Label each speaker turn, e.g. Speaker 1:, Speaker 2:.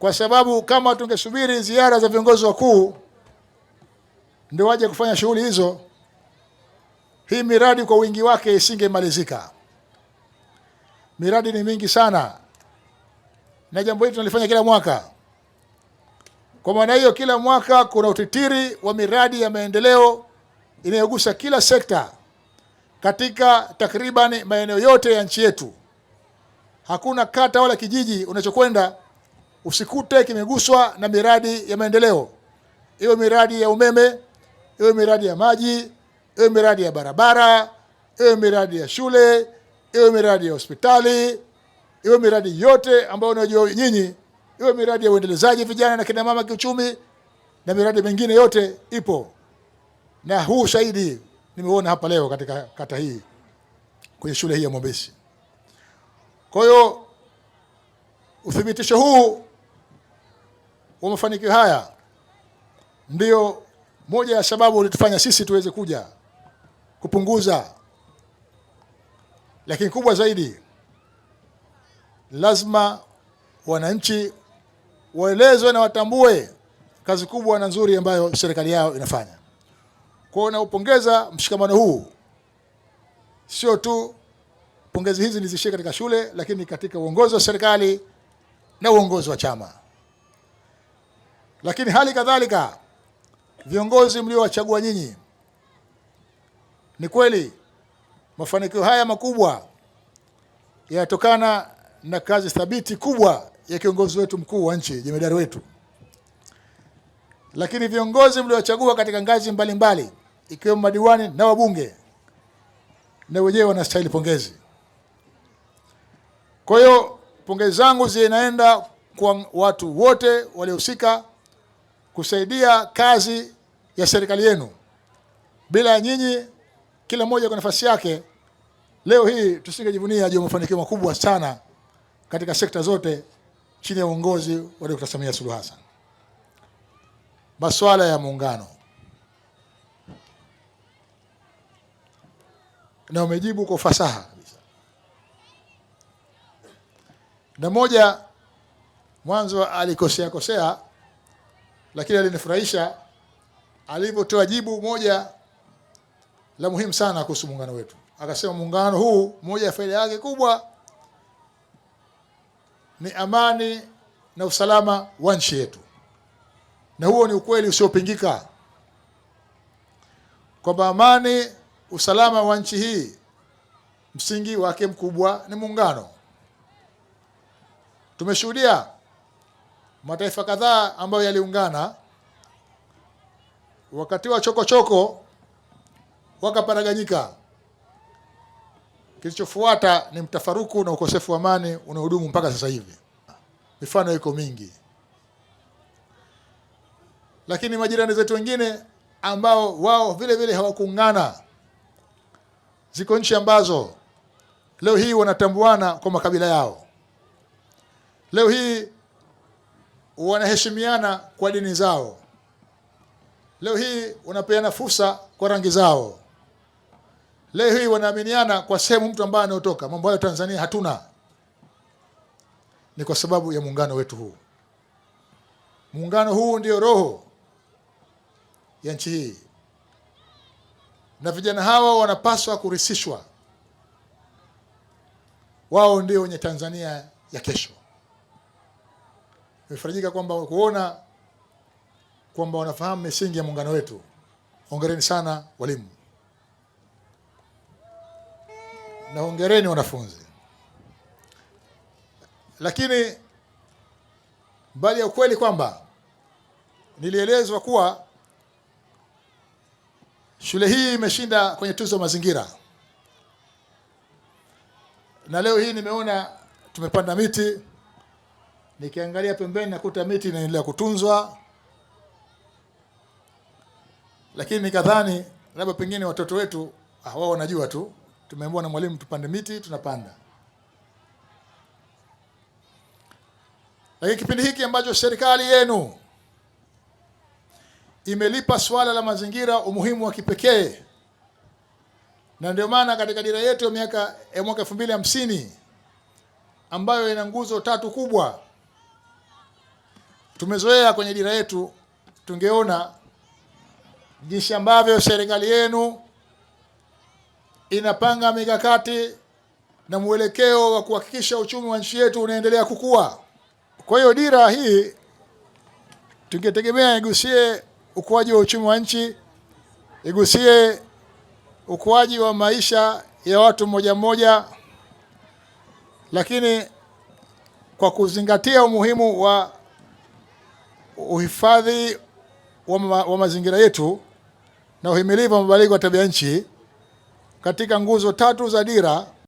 Speaker 1: kwa sababu kama tungesubiri ziara za viongozi wakuu ndio waje kufanya shughuli hizo, hii miradi kwa wingi wake isingemalizika. Miradi ni mingi sana, na jambo hili tunalifanya kila mwaka. Kwa maana hiyo, kila mwaka kuna utitiri wa miradi ya maendeleo inayogusa kila sekta katika takriban maeneo yote ya nchi yetu. Hakuna kata wala kijiji unachokwenda usikute kimeguswa na miradi ya maendeleo. Iwe miradi ya umeme, iwe miradi ya maji, iwe miradi ya barabara, iwe miradi ya shule, iwe miradi ya hospitali, iwe miradi yote ambayo unajua nyinyi, iwe miradi ya uendelezaji vijana na kina mama kiuchumi, na miradi mingine yote ipo. Na huu shahidi nimeona hapa leo katika kata hii kwenye shule hii ya Mwombesi. Kwa hiyo uthibitisho huu wa mafanikio haya ndio moja ya sababu ilitufanya sisi tuweze kuja kupunguza. Lakini kubwa zaidi, lazima wananchi waelezwe na watambue kazi kubwa na nzuri ambayo serikali yao inafanya. Kwa hiyo naupongeza mshikamano huu. Sio tu pongezi hizi nizishie katika shule, lakini katika uongozi wa serikali na uongozi wa chama. Lakini hali kadhalika viongozi mliowachagua nyinyi, ni kweli mafanikio haya makubwa yanatokana na kazi thabiti kubwa ya kiongozi wetu mkuu wa nchi, jemedari wetu. Lakini viongozi mliowachagua katika ngazi mbalimbali ikiwemo madiwani na wabunge, na wenyewe wanastahili pongezi. Kwa hiyo pongezi zangu zinaenda kwa watu wote waliohusika kusaidia kazi ya serikali yenu. Bila ya nyinyi, kila mmoja kwa nafasi yake, leo hii tusingejivunia juu ya mafanikio makubwa sana katika sekta zote chini ya uongozi wa Dr. Samia Suluhu Hassan. Masuala ya muungano, na umejibu kwa ufasaha kabisa. Na moja mwanzo alikosea, lakini alinifurahisha alipotoa jibu moja la muhimu sana kuhusu muungano wetu. Akasema muungano huu, moja ya faida yake kubwa ni amani na usalama wa nchi yetu. Na huo ni ukweli usiopingika, kwamba amani, usalama wa nchi hii msingi wake mkubwa ni muungano. Tumeshuhudia mataifa kadhaa ambayo yaliungana, wakati wa chokochoko wakaparaganyika. Kilichofuata ni mtafaruku na ukosefu wa amani unaodumu mpaka sasa hivi. Mifano iko mingi. Lakini majirani zetu wengine ambao wao vile vile hawakuungana, ziko nchi ambazo leo hii wanatambuana kwa makabila yao. Leo hii wanaheshimiana kwa dini zao. Leo hii wanapeana fursa kwa rangi zao. Leo hii wanaaminiana kwa sehemu mtu ambaye anaotoka. Mambo hayo Tanzania hatuna. Ni kwa sababu ya muungano wetu huu. Muungano huu ndio roho ya nchi hii, na vijana hawa wanapaswa kurisishwa. Wao ndio wenye Tanzania ya kesho. Nimefarijika kuona kwamba wanafahamu misingi ya muungano wetu. Hongereni sana walimu, na hongereni wanafunzi. Lakini mbali ya ukweli kwamba nilielezwa kuwa shule hii imeshinda kwenye tuzo mazingira, na leo hii nimeona tumepanda miti, nikiangalia pembeni nakuta miti inaendelea kutunzwa, lakini nikadhani labda pengine watoto wetu wao wanajua tu, tumeambiwa na mwalimu tupande miti, tunapanda. Lakini kipindi hiki ambacho serikali yenu imelipa swala la mazingira umuhimu wa kipekee, na ndio maana katika dira yetu ya mwaka 2050 ambayo ina nguzo 3 kubwa, Tumezoea kwenye dira yetu, tungeona jinsi ambavyo serikali yenu inapanga mikakati na mwelekeo wa kuhakikisha uchumi wa nchi yetu unaendelea kukua. Kwa hiyo dira hii tungetegemea igusie ukuaji wa uchumi wa nchi, igusie ukuaji wa maisha ya watu mmoja mmoja, lakini kwa umuhimu wa uhifadhi wa mazingira yetu na uhimilivu wa mabadiliko ya tabia nchi katika nguzo 3 za dira.